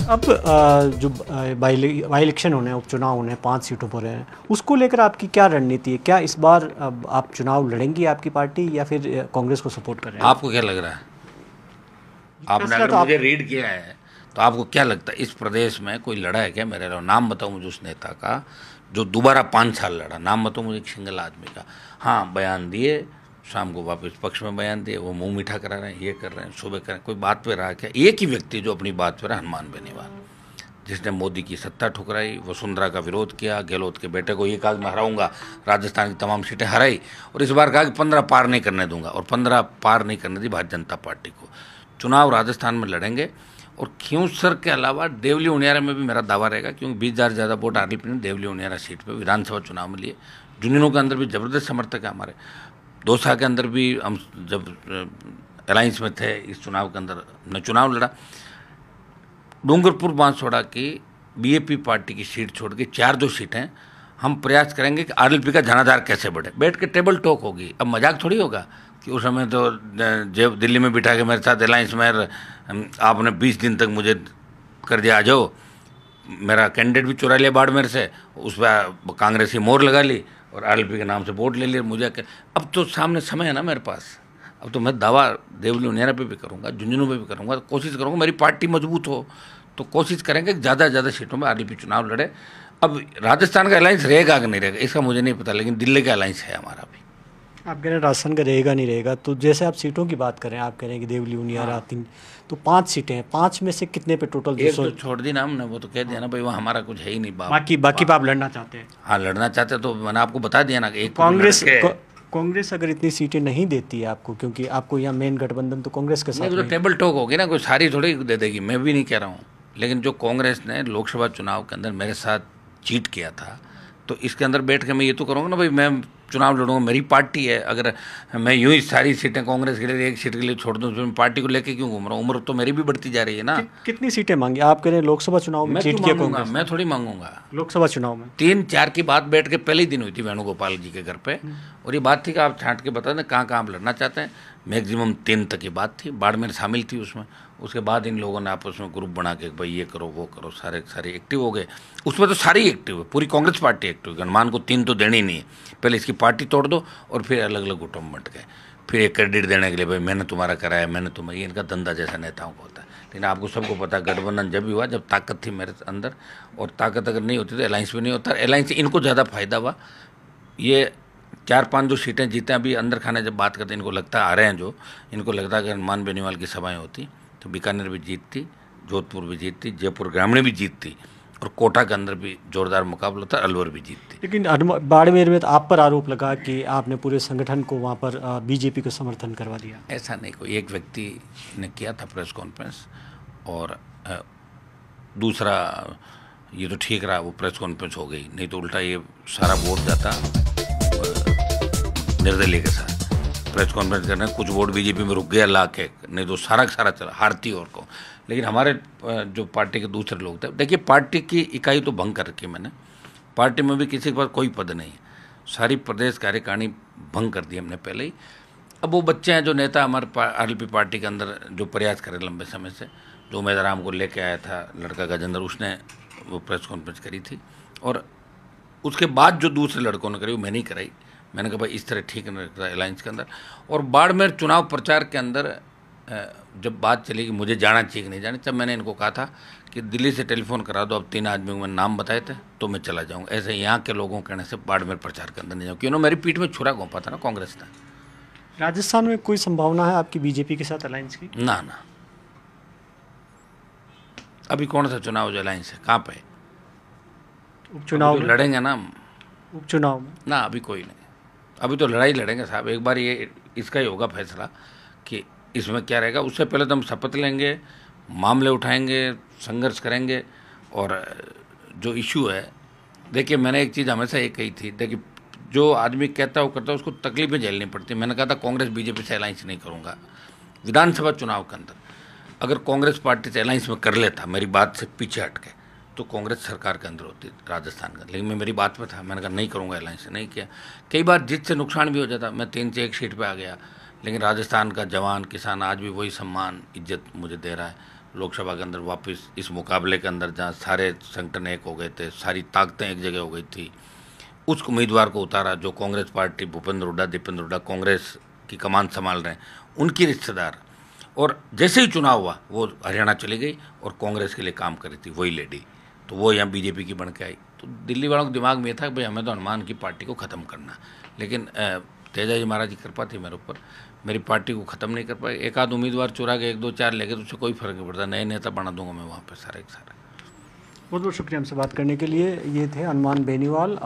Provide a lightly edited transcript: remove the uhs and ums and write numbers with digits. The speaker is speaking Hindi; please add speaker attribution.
Speaker 1: अब जो बाई इलेक्शन होने हैं, उपचुनाव होने हैं, 5 सीटों पर हैं, उसको लेकर आपकी क्या रणनीति है? क्या इस बार अब आप चुनाव लड़ेंगी आपकी पार्टी, या फिर कांग्रेस को सपोर्ट कर रहे हैं?
Speaker 2: आपको क्या लग रहा है? आपने
Speaker 1: फैसला
Speaker 2: अगर
Speaker 1: तो
Speaker 2: मुझे
Speaker 1: आप
Speaker 2: रीड किया है तो आपको क्या लगता है इस प्रदेश में कोई लड़ा है क्या? मेरे नाम बताओ मुझे उस नेता का जो दोबारा 5 साल लड़ा। नाम बताओ मुझे एक सिंगल आदमी का। हाँ, बयान दिए, शाम को वापस पक्ष में बयान दिए, वो मुंह मीठा करा रहे हैं, ये कर रहे हैं, सुबह कर रहे हैं। कोई बात पे रहा क्या? एक ही व्यक्ति जो अपनी बात पे रहा, हनुमान बेनीवाल, जिसने मोदी की सत्ता ठुकराई, वसुंधरा का विरोध किया, गहलोत के बेटे को ये कहा मैं हराऊंगा, राजस्थान की तमाम सीटें हराई, और इस बार कहा कि 15 पार नहीं करने दूंगा, और 15 पार नहीं करने दी भारतीय जनता पार्टी को। चुनाव राजस्थान में लड़ेंगे, और खियूंसर के अलावा देवली उनियारा में भी मेरा दावा रहेगा, क्योंकि 20,000 ज़्यादा वोट आरएलपी ने देवली उनियारा सीट पर विधानसभा चुनाव में लिए। झुंझुनू के अंदर भी जबरदस्त समर्थक है हमारे। दौसा के अंदर भी हम जब अलायंस में थे, इस चुनाव के अंदर हमने चुनाव लड़ा। डूंगरपुर बांसवाड़ा की बीएपी पार्टी की सीट छोड़ के 4 जो सीटें हम प्रयास करेंगे कि आरएलपी का जनाधार कैसे बढ़े। बैठ के टेबल टॉक होगी। अब मजाक थोड़ी होगा कि उस समय तो जब दिल्ली में बिठा के मेरे साथ अलायंस में आपने 20 दिन तक मुझे कर दिया, आ जाओ, मेरा कैंडिडेट भी चुरा लिया बाड़मेर से, उस पर कांग्रेस की मोहर लगा ली और आरएलपी के नाम से वोट ले लिया मुझे। अब तो सामने समय है ना मेरे पास। अब तो मैं दावा देवली उनियारा पे भी करूँगा, झुंझुनू पे भी करूँगा, कोशिश करूँगा मेरी पार्टी मजबूत हो, तो कोशिश करेंगे कि ज़्यादा से ज़्यादा सीटों में आरएलपी चुनाव लड़े। अब राजस्थान का अलायंस रहेगा कि नहीं रहेगा इसका मुझे नहीं पता, लेकिन दिल्ली का अलायंस है हमारा भी।
Speaker 1: आप कह रहे हैं राजस्थान का रहेगा नहीं रहेगा, तो जैसे आप सीटों की बात करें, आप कह रहे हैं कि देवली उनियारा 3, तो 5 सीटें हैं, 5 में से कितने पे टोटल?
Speaker 2: एक तो छोड़ दी ना हमने, वो तो कह दिया ना भाई, वहाँ हमारा कुछ है ही नहीं।
Speaker 1: बाकी पे आप लड़ना चाहते हैं?
Speaker 2: हाँ, लड़ना चाहते तो मैंने आपको बता दिया ना कि एक
Speaker 1: कांग्रेस अगर इतनी सीटें नहीं देती है आपको, क्योंकि आपको यहाँ मेन गठबंधन तो कांग्रेस के साथ
Speaker 2: नहीं, तो टेबल टॉक होगी ना, कोई सारी थोड़ी दे देगी, मैं भी नहीं कह रहा हूँ। लेकिन जो कांग्रेस ने लोकसभा चुनाव के अंदर मेरे साथ चीट किया था, तो इसके अंदर बैठ के मैं ये तो करूँगा ना भाई, मैं चुनाव लड़ूंगा, मेरी पार्टी है। अगर मैं यूं ही सारी सीटें कांग्रेस के लिए एक सीट के लिए छोड़ दूं तो मैं पार्टी को लेके क्यों घूम रहा हूँ? उम्र तो मेरी भी बढ़ती जा रही है ना।
Speaker 1: कितनी सीटें मांगी? आप कह रहे हैं लोकसभा चुनाव में चीट किया कांग्रेस?
Speaker 2: मैं थोड़ी मांगूंगा।
Speaker 1: लोकसभा चुनाव में
Speaker 2: 3-4 की बात बैठ के पहले ही दिन हुई थी वेणुगोपाल जी के घर पे, और ये बात थी कि आप छांट के बता दें कहाँ कहाँ आप लड़ना चाहते हैं। मैक्सिमम 3 तक की बात थी, बाड़मेर शामिल थी उसमें। उसके बाद इन लोगों ने आपस में ग्रुप बना के भाई ये करो वो करो, सारे एक्टिव हो गए। उसमें तो सारी एक्टिव है, पूरी कांग्रेस पार्टी एक्टिव है। गणमान को 3 तो देनी ही नहीं है, पहले इसकी पार्टी तोड़ दो, और फिर अलग अलग गुटों में बंट गए। फिर एक क्रेडिट देने के लिए भाई मैंने तुम्हारा कराया, मैंने तुम्हें, ये इनका धंधा जैसा नेताओं को होता है। लेकिन आपको सबको पता है गठबंधन जब भी हुआ जब ताकत थी मेरे अंदर, और ताकत अगर नहीं होती तो अलायंस भी नहीं होता। अलायंस से इनको ज़्यादा फायदा हुआ। ये 4-5 जो सीटें जीते, अभी अंदर खाने जब बात करते हैं, इनको लगता है आ रहे हैं जो, इनको लगता है कि हनुमान बेनीवाल की सभाएँ होती तो बीकानेर भी जीतती, जोधपुर भी जीतती, जयपुर ग्रामीण भी जीतती, और कोटा के अंदर भी जोरदार मुकाबला था, अलवर भी जीतती।
Speaker 1: लेकिन बाड़मेर में तो आप पर आरोप लगा कि आपने पूरे संगठन को वहाँ पर बीजेपी को समर्थन करवा दिया।
Speaker 2: ऐसा नहीं, कोई एक व्यक्ति ने किया था प्रेस कॉन्फ्रेंस, और दूसरा ये तो ठीक रहा, वो प्रेस कॉन्फ्रेंस हो गई, नहीं तो उल्टा ये सारा वोट जाता निर्दलीय के साथ। प्रेस कॉन्फ्रेंस करने कुछ वोट बीजेपी में रुक गया ला के, नहीं तो सारा चला हारती और को। लेकिन हमारे जो पार्टी के दूसरे लोग थे, देखिए पार्टी की इकाई तो भंग कर रखी मैंने, पार्टी में भी किसी के पास कोई पद नहीं है, सारी प्रदेश कार्यकारिणी भंग कर दी हमने पहले ही। अब वो बच्चे हैं जो नेता हमारे आरएलपी पार्टी के अंदर जो प्रयास करे लंबे समय से, जो उम्मीदवार को लेके आया था लड़का गजेंद्र, उसने वो प्रेस कॉन्फ्रेंस करी थी, और उसके बाद जो दूसरे लड़कों ने करी वो मैंने ही कराई। मैंने कहा भाई इस तरह ठीक नहीं लगता अलायंस के अंदर। और बाड़मेर चुनाव प्रचार के अंदर जब बात चली कि मुझे जाना चाहिए कि नहीं जाना, तब मैंने इनको कहा था कि दिल्ली से टेलीफोन करा दो, अब 3 आदमियों को मैंने नाम बताए थे, तो मैं चला जाऊँगा। ऐसे यहाँ के लोगों के कहने से बाड़मेर प्रचार के अंदर नहीं जाऊँ, क्योंकि मेरी पीठ में छुरा घोंपा था ना कांग्रेस ने।
Speaker 1: राजस्थान में कोई संभावना है आपकी बीजेपी के साथ अलायंस की?
Speaker 2: ना, अभी कौन सा चुनाव जो अलायंस है, कहाँ पे?
Speaker 1: उपचुनाव में
Speaker 2: लड़ेंगे ना,
Speaker 1: उपचुनाव में
Speaker 2: ना, अभी कोई नहीं। अभी तो लड़ाई लड़ेंगे साहब, एक बार ये इसका ही होगा फैसला कि इसमें क्या रहेगा। उससे पहले तो हम शपथ लेंगे, मामले उठाएंगे, संघर्ष करेंगे। और जो इशू है, देखिए मैंने एक चीज़ हमेशा ये कही थी, देखिए जो आदमी कहता है वो करता है, उसको तकलीफें झेलनी पड़ती है। मैंने कहा था कांग्रेस बीजेपी से अलायंस नहीं करूँगा। विधानसभा चुनाव के अंदर अगर कांग्रेस पार्टी से अलायंस में कर लेता, मेरी बात से पीछे हट के, तो कांग्रेस सरकार के अंदर होती राजस्थान का। लेकिन मैं मेरी बात पे था, मैंने कहा नहीं करूँगा अलायंस, नहीं किया। कई बार जीत से नुकसान भी हो जाता, मैं 3 से 1 सीट पे आ गया, लेकिन राजस्थान का जवान किसान आज भी वही सम्मान इज्जत मुझे दे रहा है। लोकसभा के अंदर वापस इस मुकाबले के अंदर जहाँ सारे संगठन एक हो गए थे, सारी ताकतें एक जगह हो गई थी, उस उम्मीदवार को उतारा जो कांग्रेस पार्टी, भूपेंद्र हुड्डा, दीपेंद्र हुड्डा कांग्रेस की कमान संभाल रहे हैं, उनकी रिश्तेदार। और जैसे ही चुनाव हुआ वो हरियाणा चली गई और कांग्रेस के लिए काम करी थी वही लेडी, तो वो यहाँ बीजेपी की बन के आई। तो दिल्ली वालों के दिमाग में ये था कि भाई हमें तो हनुमान की पार्टी को ख़त्म करना, लेकिन तेजा जी महाराज की कृपा थी मेरे ऊपर, मेरी पार्टी को ख़त्म नहीं कर पाए। एक आध उम्मीदवार चुरा के 1 2 4 ले गए तो उससे कोई फर्क नहीं पड़ता, नए नेता बना दूंगा मैं वहाँ पे सारे के सारे।
Speaker 1: बहुत बहुत शुक्रिया हमसे बात करने के लिए। ये थे हनुमान बेनीवाल।